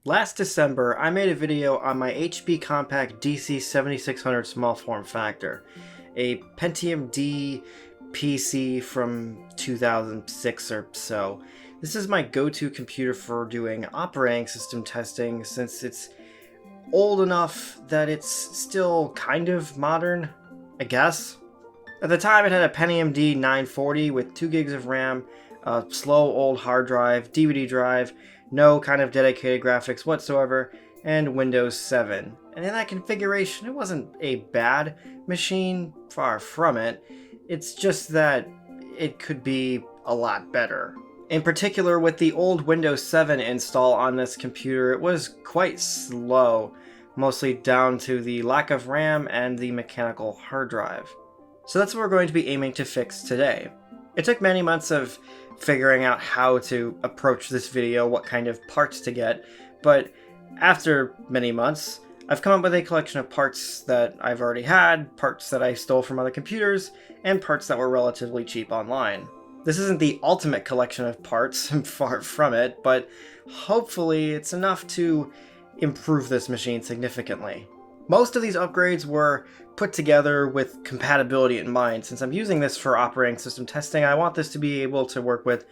Last December, I made a video on my HP Compaq dc7600 small form factor, a Pentium D PC from 2006 or so. This is my go-to computer for doing operating system testing since it's old enough that it's still kind of modern, I guess. At the time, it had a Pentium D 940 with 2 gigs of RAM, a slow old hard drive, DVD drive, no kind of dedicated graphics whatsoever, and Windows 7. And in that configuration, it wasn't a bad machine, far from it. It's just that it could be a lot better. In particular, with the old Windows 7 install on this computer, it was quite slow, mostly down to the lack of RAM and the mechanical hard drive. So that's what we're going to be aiming to fix today. It took many months of figuring out how to approach this video, what kind of parts to get, but after many months, I've come up with a collection of parts that I've already had, parts that I stole from other computers, and parts that were relatively cheap online. This isn't the ultimate collection of parts, far from it, but hopefully it's enough to improve this machine significantly. Most of these upgrades were put together with compatibility in mind. Since I'm using this for operating system testing, I want this to be able to work with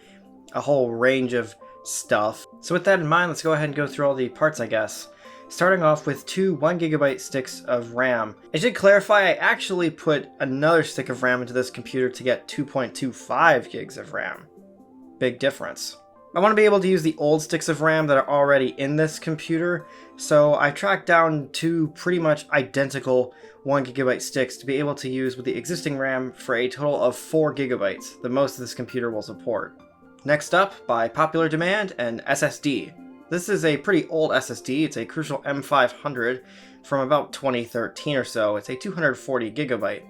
a whole range of stuff. So with that in mind, let's go ahead and go through all the parts, I guess. Starting off with two 1GB sticks of RAM. I should clarify, I actually put another stick of RAM into this computer to get 2.25 gigs of RAM. Big difference. I want to be able to use the old sticks of RAM that are already in this computer, so I tracked down two pretty much identical 1GB sticks to be able to use with the existing RAM for a total of 4GB, the most this computer will support. Next up, by popular demand, an SSD. This is a pretty old SSD. It's a Crucial M500 from about 2013 or so. It's a 240GB.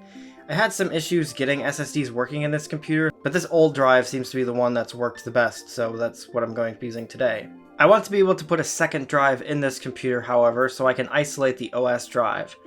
I had some issues getting SSDs working in this computer, but this old drive seems to be the one that's worked the best, so that's what I'm going to be using today. I want to be able to put a second drive in this computer, however, so I can isolate the OS drive.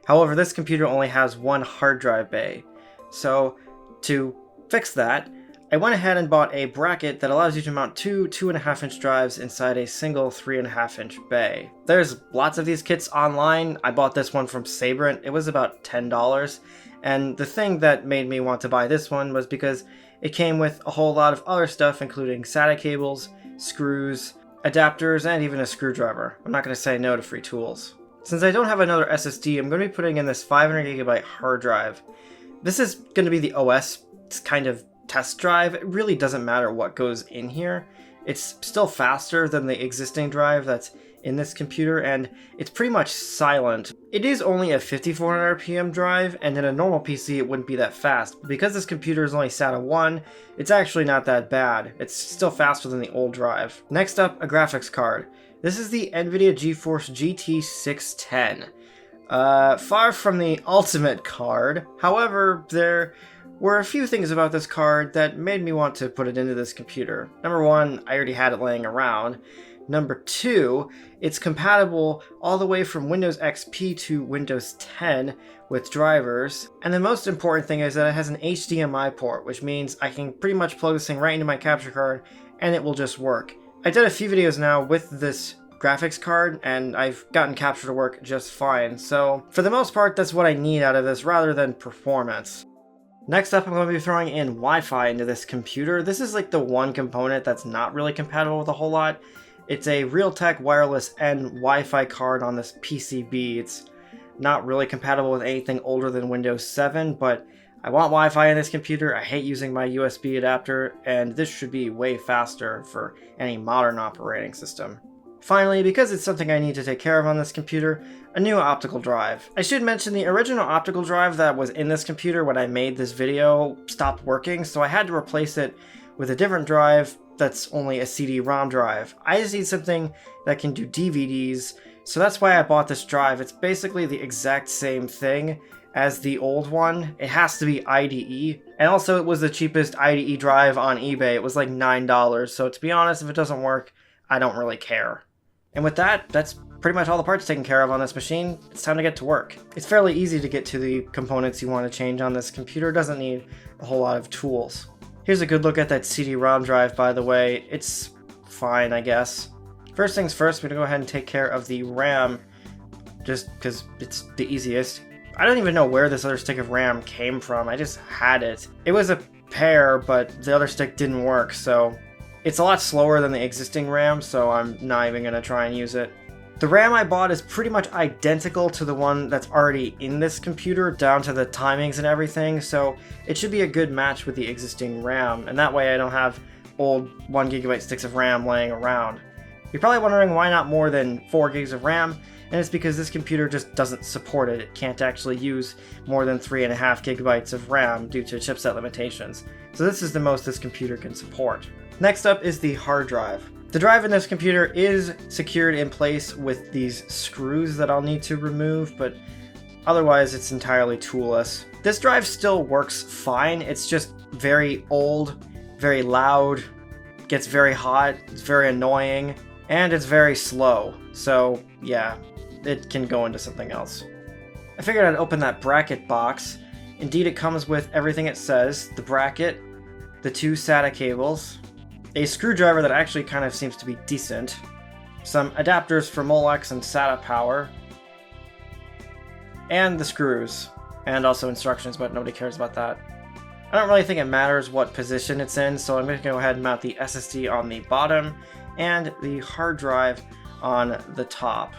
However, this computer only has one hard drive bay. So to fix that, I went ahead and bought a bracket that allows you to mount two 2.5-inch drives inside a single 3.5-inch bay. There's lots of these kits online. I bought this one from Sabrent. It was about $10. And the thing that made me want to buy this one was because it came with a whole lot of other stuff, including SATA cables, screws, adapters, and even a screwdriver. I'm not going to say no to free tools. Since I don't have another SSD, I'm going to be putting in this 500GB hard drive. This is going to be the OS kind of test drive. It really doesn't matter what goes in here. It's still faster than the existing drive that's in this computer, and it's pretty much silent. It is only a 5400 RPM drive, and in a normal PC it wouldn't be that fast. But because this computer is only SATA 1, it's actually not that bad. It's still faster than the old drive. Next up, a graphics card. This is the NVIDIA GeForce GT 610. Far from the ultimate card, however, there were a few things about this card that made me want to put it into this computer. Number one, I already had it laying around. Number two, it's compatible all the way from Windows XP to Windows 10 with drivers. And the most important thing is that it has an HDMI port, which means I can pretty much plug this thing right into my capture card and it will just work. I did a few videos now with this graphics card and I've gotten capture to work just fine. So for the most part, that's what I need out of this rather than performance. Next up, I'm going to be throwing in Wi-Fi into this computer. This is like the one component that's not really compatible with a whole lot. It's a Realtek wireless and Wi-Fi card on this PCB. It's not really compatible with anything older than Windows 7, but I want Wi-Fi in this computer. I hate using my USB adapter, and this should be way faster for any modern operating system. Finally, because it's something I need to take care of on this computer, a new optical drive. I should mention the original optical drive that was in this computer when I made this video stopped working, so I had to replace it with a different drive that's only a CD-ROM drive. I just need something that can do DVDs, so that's why I bought this drive. It's basically the exact same thing as the old one. It has to be IDE, and also it was the cheapest IDE drive on eBay. It was like $9, so to be honest, if it doesn't work, I don't really care. And with that, that's pretty much all the parts taken care of on this machine. It's time to get to work. It's fairly easy to get to the components you want to change on this computer. It doesn't need a whole lot of tools. Here's a good look at that CD-ROM drive, by the way. It's fine, I guess. First things first, we're gonna go ahead and take care of the RAM, just because it's the easiest. I don't even know where this other stick of RAM came from, I just had it. It was a pair, but the other stick didn't work, so it's a lot slower than the existing RAM, so I'm not even gonna try and use it. The RAM I bought is pretty much identical to the one that's already in this computer, down to the timings and everything, so it should be a good match with the existing RAM, and that way I don't have old 1GB sticks of RAM laying around. You're probably wondering why not more than 4 gigs of RAM, and it's because this computer just doesn't support it. It can't actually use more than 3.5 gigabytes of RAM due to chipset limitations, so this is the most this computer can support. Next up is the hard drive. The drive in this computer is secured in place with these screws that I'll need to remove, but otherwise it's entirely toolless. This drive still works fine, it's just very old, very loud, gets very hot, it's very annoying, and it's very slow, so yeah, it can go into something else. I figured I'd open that bracket box. Indeed, it comes with everything it says: the bracket, the 2 SATA cables, a screwdriver that actually kind of seems to be decent, some adapters for Molex and SATA power, and the screws, and also instructions, but nobody cares about that. I don't really think it matters what position it's in, so I'm going to go ahead and mount the SSD on the bottom and the hard drive on the top.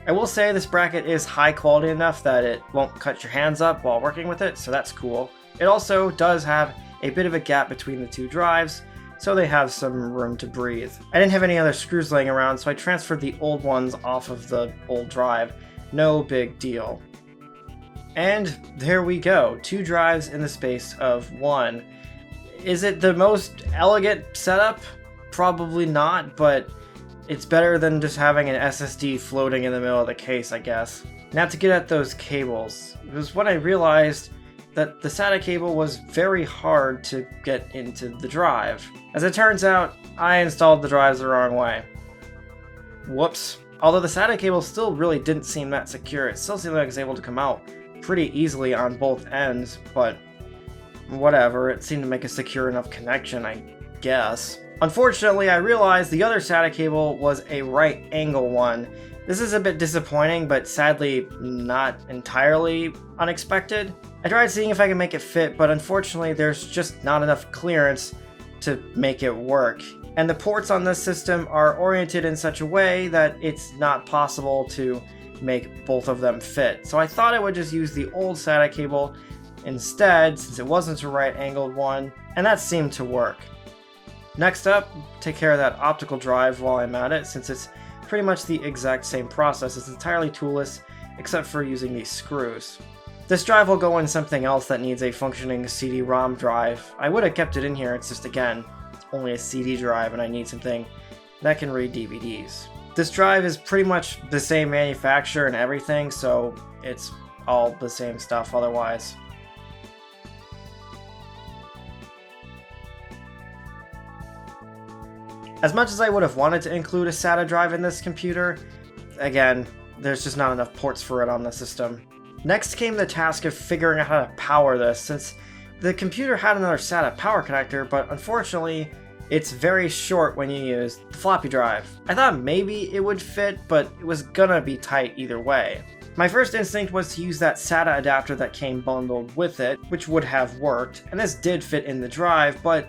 I will say this bracket is high quality enough that it won't cut your hands up while working with it, so that's cool. It also does have a bit of a gap between the 2 drives, so they have some room to breathe. I didn't have any other screws laying around, so I transferred the old ones off of the old drive. No big deal. And there we go, 2 drives in the space of 1. Is it the most elegant setup? Probably not, but it's better than just having an SSD floating in the middle of the case, I guess. Now to get at those cables, it was when I realized that the SATA cable was very hard to get into the drive. As it turns out, I installed the drives the wrong way. Whoops. Although the SATA cable still really didn't seem that secure, it still seemed like it was able to come out pretty easily on both ends, but whatever, it seemed to make a secure enough connection, I guess. Unfortunately, I realized the other SATA cable was a right angle one. This is a bit disappointing, but sadly not entirely unexpected. I tried seeing if I could make it fit, but unfortunately there's just not enough clearance to make it work. And the ports on this system are oriented in such a way that it's not possible to make both of them fit. So I thought I would just use the old SATA cable instead, since it wasn't a right angled one, and that seemed to work. Next up, take care of that optical drive while I'm at it, since it's pretty much the exact same process. It's entirely toolless, except for using these screws. This drive will go in something else that needs a functioning CD-ROM drive. I would have kept it in here, it's just, again, it's only a CD drive and I need something that can read DVDs. This drive is pretty much the same manufacturer and everything, so it's all the same stuff otherwise. As much as I would have wanted to include a SATA drive in this computer, again, there's just not enough ports for it on the system. Next came the task of figuring out how to power this, since the computer had another SATA power connector, but unfortunately, it's very short when you use the floppy drive. I thought maybe it would fit, but it was gonna be tight either way. My first instinct was to use that SATA adapter that came bundled with it, which would have worked, and this did fit in the drive, but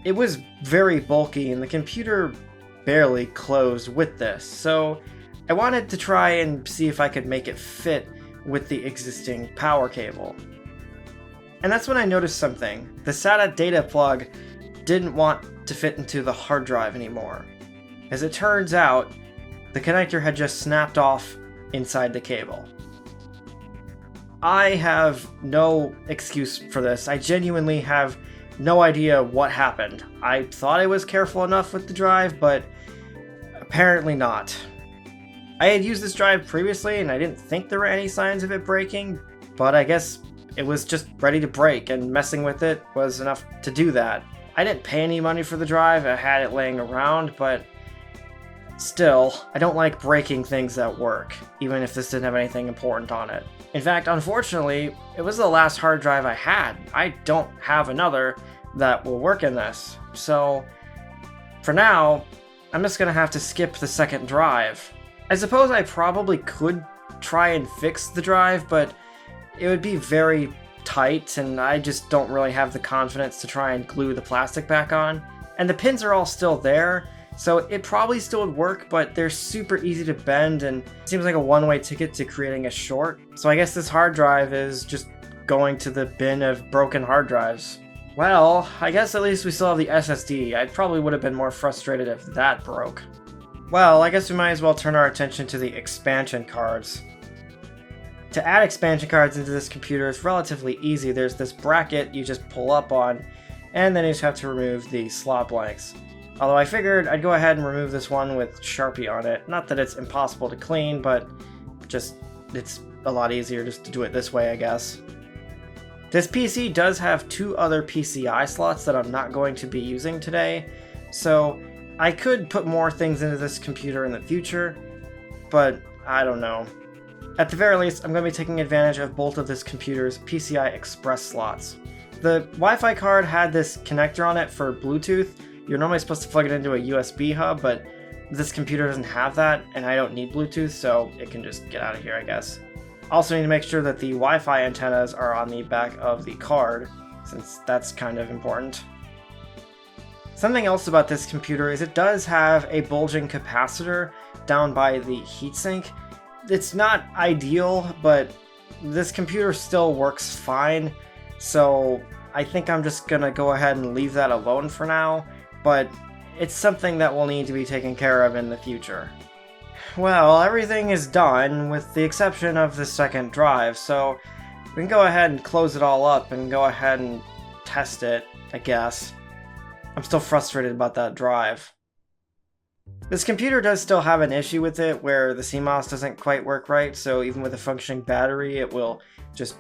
it was very bulky and the computer barely closed with this, so I wanted to try and see if I could make it fit with the existing power cable. And that's when I noticed something. The SATA data plug didn't want to fit into the hard drive anymore. As it turns out, the connector had just snapped off inside the cable. I have no excuse for this. I genuinely have no idea what happened. I thought I was careful enough with the drive, but apparently not. I had used this drive previously and I didn't think there were any signs of it breaking, but I guess it was just ready to break and messing with it was enough to do that. I didn't pay any money for the drive, I had it laying around, but still, I don't like breaking things at work, even if this didn't have anything important on it. In fact, unfortunately, it was the last hard drive I had. I don't have another, that will work in this. So for now, I'm just gonna have to skip the second drive. I suppose I probably could try and fix the drive, but it would be very tight, and I just don't really have the confidence to try and glue the plastic back on. And the pins are all still there, so it probably still would work, but they're super easy to bend, and it seems like a one-way ticket to creating a short. So I guess this hard drive is just going to the bin of broken hard drives. Well, I guess at least we still have the SSD. I probably would have been more frustrated if that broke. Well, I guess we might as well turn our attention to the expansion cards. To add expansion cards into this computer is relatively easy. There's this bracket you just pull up on, and then you just have to remove the slot blanks. Although I figured I'd go ahead and remove this one with Sharpie on it. Not that it's impossible to clean, but just it's a lot easier just to do it this way, I guess. This PC does have two other PCI slots that I'm not going to be using today, so I could put more things into this computer in the future, but I don't know. At the very least, I'm going to be taking advantage of both of this computer's PCI Express slots. The Wi-Fi card had this connector on it for Bluetooth. You're normally supposed to plug it into a USB hub, but this computer doesn't have that, and I don't need Bluetooth, so it can just get out of here, I guess. Also need to make sure that the Wi-Fi antennas are on the back of the card, since that's kind of important. Something else about this computer is it does have a bulging capacitor down by the heatsink. It's not ideal, but this computer still works fine, so I think I'm just gonna go ahead and leave that alone for now, but it's something that will need to be taken care of in the future. Well, everything is done with the exception of the second drive, so we can go ahead and close it all up and go ahead and test it, I guess. I'm still frustrated about that drive. This computer does still have an issue with it where the CMOS doesn't quite work right, so even with a functioning battery, it will just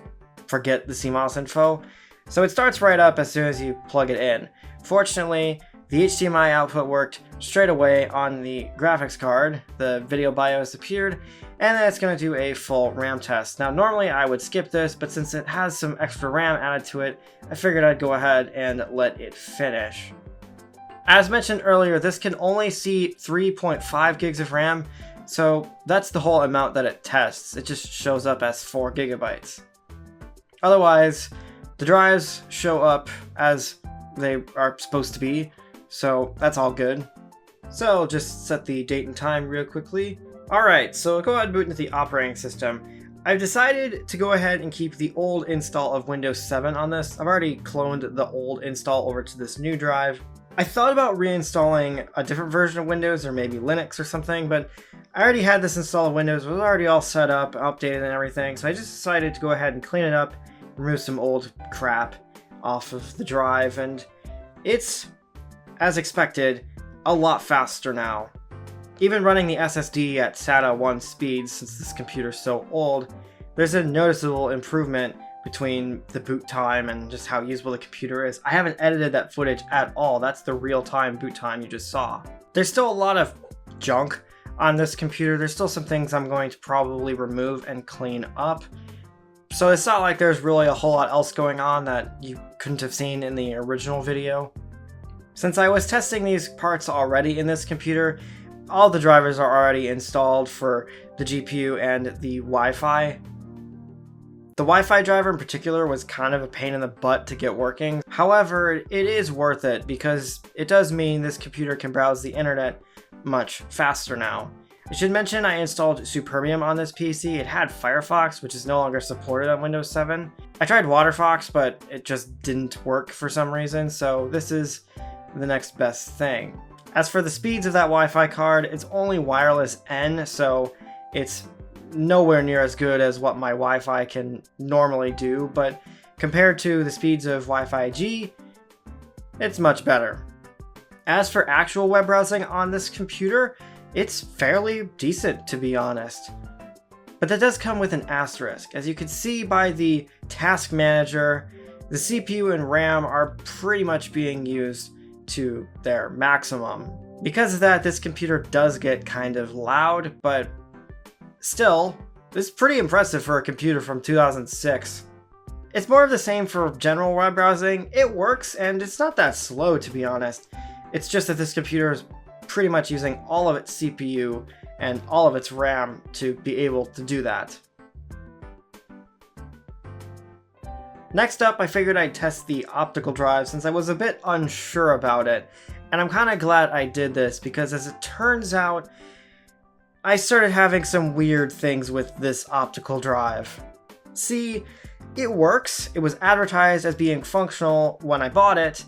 forget the CMOS info. So it starts right up as soon as you plug it in. Fortunately, the HDMI output worked straight away on the graphics card, the video BIOS appeared, and then it's going to do a full RAM test. Now normally I would skip this, but since it has some extra RAM added to it, I figured I'd go ahead and let it finish. As mentioned earlier, this can only see 3.5 gigs of RAM, so that's the whole amount that it tests. It just shows up as 4 gigabytes. Otherwise, the drives show up as they are supposed to be, so that's all good. So just set the date and time real quickly. Alright, so go ahead and boot into the operating system. I've decided to go ahead and keep the old install of Windows 7 on this. I've already cloned the old install over to this new drive. I thought about reinstalling a different version of Windows or maybe Linux or something, but I already had this install of Windows. It was already all set up, updated and everything, so I just decided to go ahead and clean it up, remove some old crap off of the drive, and it's, as expected, a lot faster now. Even running the SSD at SATA 1 speeds, since this computer's so old, there's a noticeable improvement between the boot time and just how usable the computer is. I haven't edited that footage at all. That's the real-time boot time you just saw. There's still a lot of junk on this computer. There's still some things I'm going to probably remove and clean up. So it's not like there's really a whole lot else going on that you couldn't have seen in the original video. Since I was testing these parts already in this computer, all the drivers are already installed for the GPU and the Wi-Fi. The Wi-Fi driver in particular was kind of a pain in the butt to get working. However, it is worth it because it does mean this computer can browse the internet much faster now. I should mention I installed Superbium on this PC. It had Firefox, which is no longer supported on Windows 7. I tried WaterFox, but it just didn't work for some reason, so this is the next best thing. As for the speeds of that Wi-Fi card, it's only wireless N, so it's nowhere near as good as what my Wi-Fi can normally do, but compared to the speeds of Wi-Fi G, it's much better. As for actual web browsing on this computer, it's fairly decent, to be honest. But that does come with an asterisk. As you can see by the task manager, the CPU and RAM are pretty much being used to their maximum. Because of that, this computer does get kind of loud, but still, this is pretty impressive for a computer from 2006. It's more of the same for general web browsing. It works, and it's not that slow, to be honest. It's just that this computer is pretty much using all of its CPU and all of its RAM to be able to do that. Next up, I figured I'd test the optical drive since I was a bit unsure about it. And I'm kind of glad I did this because, as it turns out, I started having some weird things with this optical drive. See, it works. It was advertised as being functional when I bought it,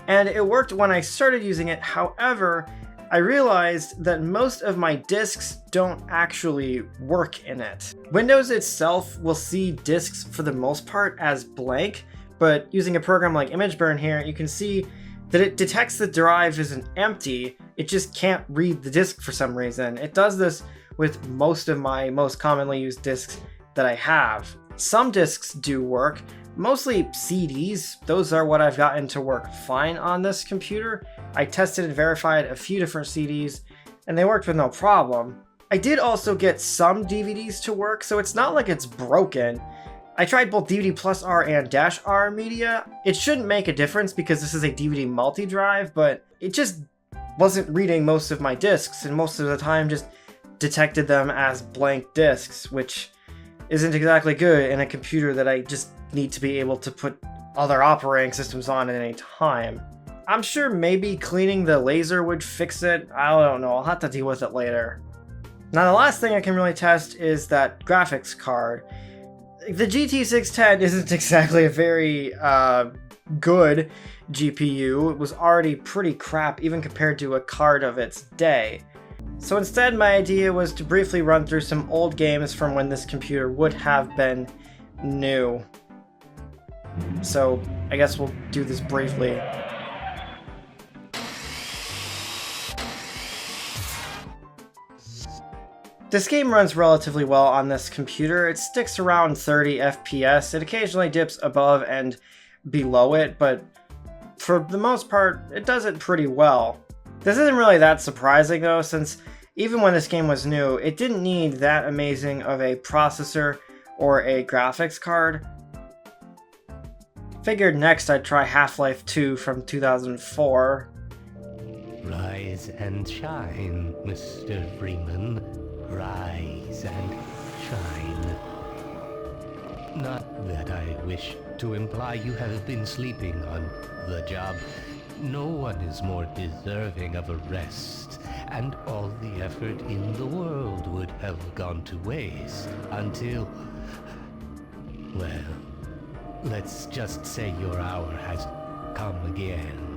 and it worked when I started using it. However, I realized that most of my disks don't actually work in it. Windows itself will see disks for the most part as blank, but using a program like ImageBurn here, you can see that it detects the drive isn't empty, it just can't read the disk for some reason. It does this with most of my most commonly used disks that I have. Some disks do work, mostly CDs. Those are what I've gotten to work fine on this computer. I tested and verified a few different CDs, and they worked with no problem. I did also get some DVDs to work, so it's not like it's broken. I tried both DVD plus R and dash R media. It shouldn't make a difference because this is a DVD multi-drive, but it just wasn't reading most of my disks, and most of the time just detected them as blank disks, which isn't exactly good in a computer that I just need to be able to put other operating systems on at any time. I'm sure maybe cleaning the laser would fix it. I don't know, I'll have to deal with it later. Now the last thing I can really test is that graphics card. The GT610 isn't exactly a very good GPU. It was already pretty crap even compared to a card of its day. So instead my idea was to briefly run through some old games from when this computer would have been new. So I guess we'll do this briefly. This game runs relatively well on this computer. It sticks around 30 FPS. It occasionally dips above and below it, but for the most part, it does it pretty well. This isn't really that surprising though, since even when this game was new, it didn't need that amazing of a processor or a graphics card. Figured next I'd try Half-Life 2 from 2004. Rise and shine, Mr. Freeman. Rise and shine. Not that I wish to imply you have been sleeping on the job. No one is more deserving of a rest, and all the effort in the world would have gone to waste until, well, let's just say your hour has come again.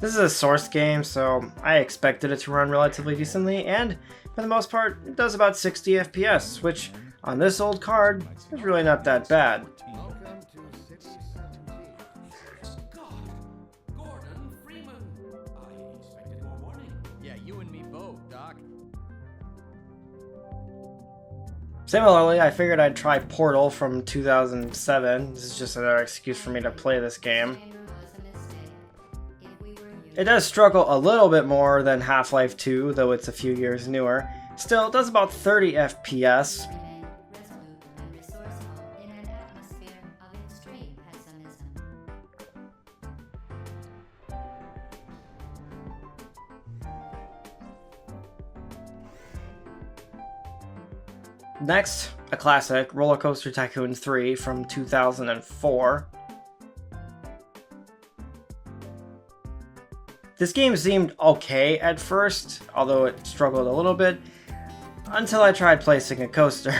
This is a source game, so I expected it to run relatively decently, and for the most part, it does about 60 FPS, which on this old card is really not that bad. Gordon Freeman. I expected more warning. Yeah, you and me both, Doc. Similarly, I figured I'd try Portal from 2007. This is just another excuse for me to play this game. It does struggle a little bit more than Half-Life 2, though it's a few years newer. Still, it does about 30 FPS. Next, a classic, Roller Coaster Tycoon 3 from 2004. This game seemed okay at first, although it struggled a little bit, until I tried placing a coaster.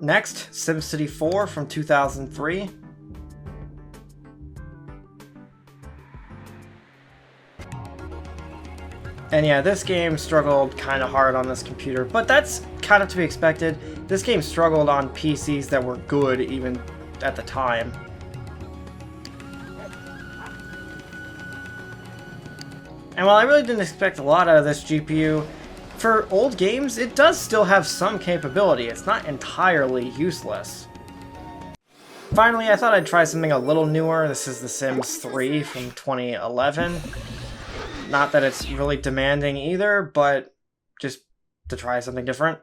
Next, SimCity 4 from 2003. And yeah, this game struggled kind of hard on this computer, but that's kind of to be expected. This game struggled on PCs that were good even at the time. And while I really didn't expect a lot out of this GPU, for old games, it does still have some capability. It's not entirely useless. Finally, I thought I'd try something a little newer. This is The Sims 3 from 2011. Not that it's really demanding either, but just to try something different.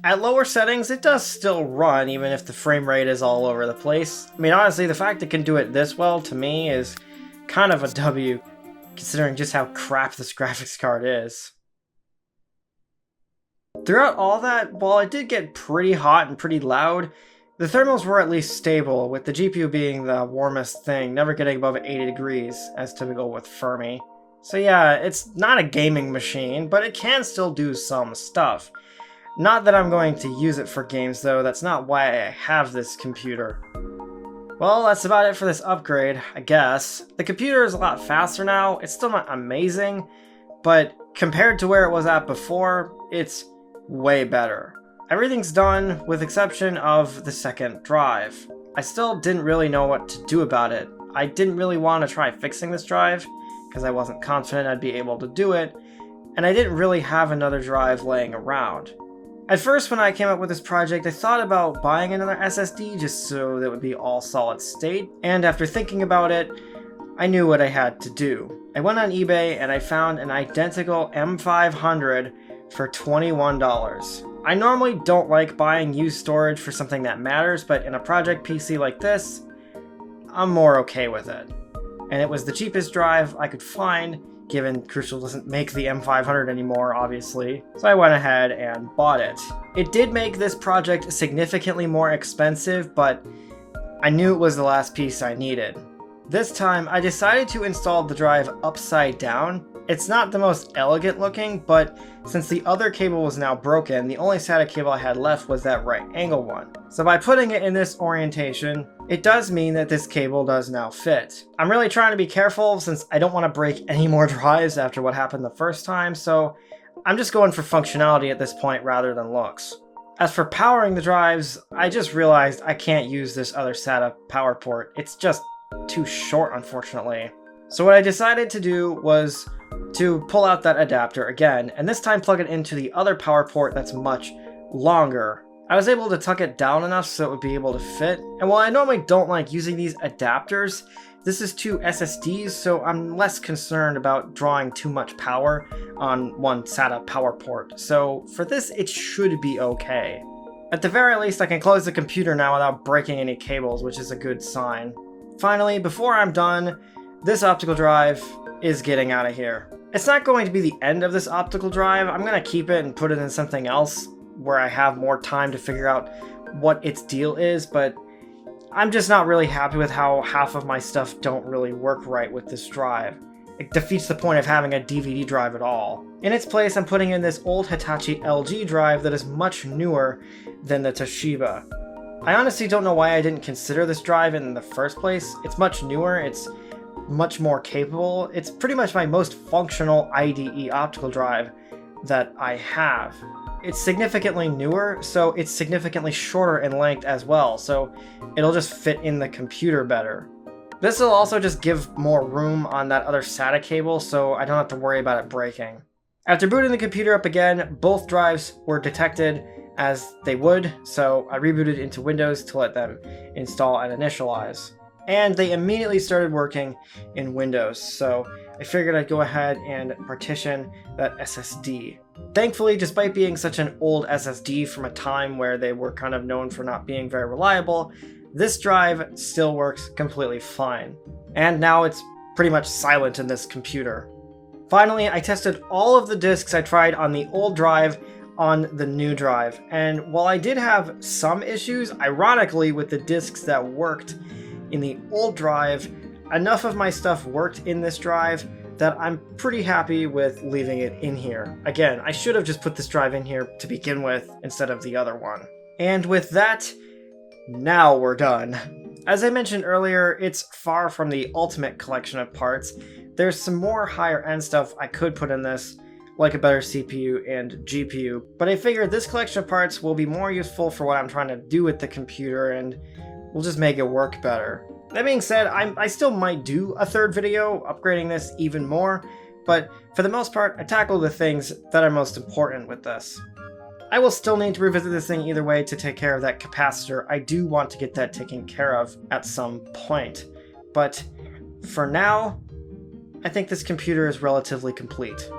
At lower settings, it does still run, even if the frame rate is all over the place. I mean, honestly, the fact it can do it this well, to me, is kind of a W, considering just how crap this graphics card is. Throughout all that, while it did get pretty hot and pretty loud, the thermals were at least stable, with the GPU being the warmest thing, never getting above 80 degrees, as typical with Fermi. So yeah, it's not a gaming machine, but it can still do some stuff. Not that I'm going to use it for games though, that's not why I have this computer. Well, that's about it for this upgrade, I guess. The computer is a lot faster now, it's still not amazing, but compared to where it was at before, it's way better. Everything's done with exception of the second drive. I still didn't really know what to do about it. I didn't really want to try fixing this drive, because I wasn't confident I'd be able to do it, and I didn't really have another drive laying around. At first, when I came up with this project, I thought about buying another SSD just so that it would be all solid state, and after thinking about it, I knew what I had to do. I went on eBay and I found an identical M500 for $21. I normally don't like buying used storage for something that matters, but in a project PC like this, I'm more okay with it. And it was the cheapest drive I could find, given Crucial doesn't make the M500 anymore, obviously, so I went ahead and bought it. It did make this project significantly more expensive, but I knew it was the last piece I needed. This time, I decided to install the drive upside down. It's not the most elegant looking, but since the other cable was now broken, the only SATA cable I had left was that right angle one. So by putting it in this orientation, it does mean that this cable does now fit. I'm really trying to be careful since I don't want to break any more drives after what happened the first time, so I'm just going for functionality at this point rather than looks. As for powering the drives, I just realized I can't use this other SATA power port. It's just too short, unfortunately. So what I decided to do was to pull out that adapter again, and this time plug it into the other power port that's much longer. I was able to tuck it down enough so it would be able to fit, and while I normally don't like using these adapters, this is two SSDs, so I'm less concerned about drawing too much power on one SATA power port. So for this, it should be okay. At the very least, I can close the computer now without breaking any cables, which is a good sign. Finally, before I'm done, this optical drive is getting out of here. It's not going to be the end of this optical drive. I'm going to keep it and put it in something else where I have more time to figure out what its deal is, but I'm just not really happy with how half of my stuff don't really work right with this drive. It defeats the point of having a DVD drive at all. In its place, I'm putting in this old Hitachi LG drive that is much newer than the Toshiba. I honestly don't know why I didn't consider this drive in the first place. It's much newer, it's much more capable. It's pretty much my most functional IDE optical drive that I have. It's significantly newer, so it's significantly shorter in length as well, so it'll just fit in the computer better. This will also just give more room on that other SATA cable, so I don't have to worry about it breaking. After booting the computer up again, both drives were detected as they would, so I rebooted into Windows to let them install and initialize. And they immediately started working in Windows, so I figured I'd go ahead and partition that SSD. Thankfully, despite being such an old SSD from a time where they were kind of known for not being very reliable, this drive still works completely fine. And now it's pretty much silent in this computer. Finally, I tested all of the disks I tried on the old drive on the new drive, and while I did have some issues, ironically, with the disks that worked in the old drive, enough of my stuff worked in this drive that I'm pretty happy with leaving it in here. Again, I should have just put this drive in here to begin with instead of the other one. And with that, now we're done. As I mentioned earlier, it's far from the ultimate collection of parts. There's some more higher end stuff I could put in this. like a better CPU and GPU, but I figured this collection of parts will be more useful for what I'm trying to do with the computer and will just make it work better. That being said, I still might do a third video upgrading this even more, but for the most part, I tackle the things that are most important with this. I will still need to revisit this thing either way to take care of that capacitor. I do want to get that taken care of at some point, but for now, I think this computer is relatively complete.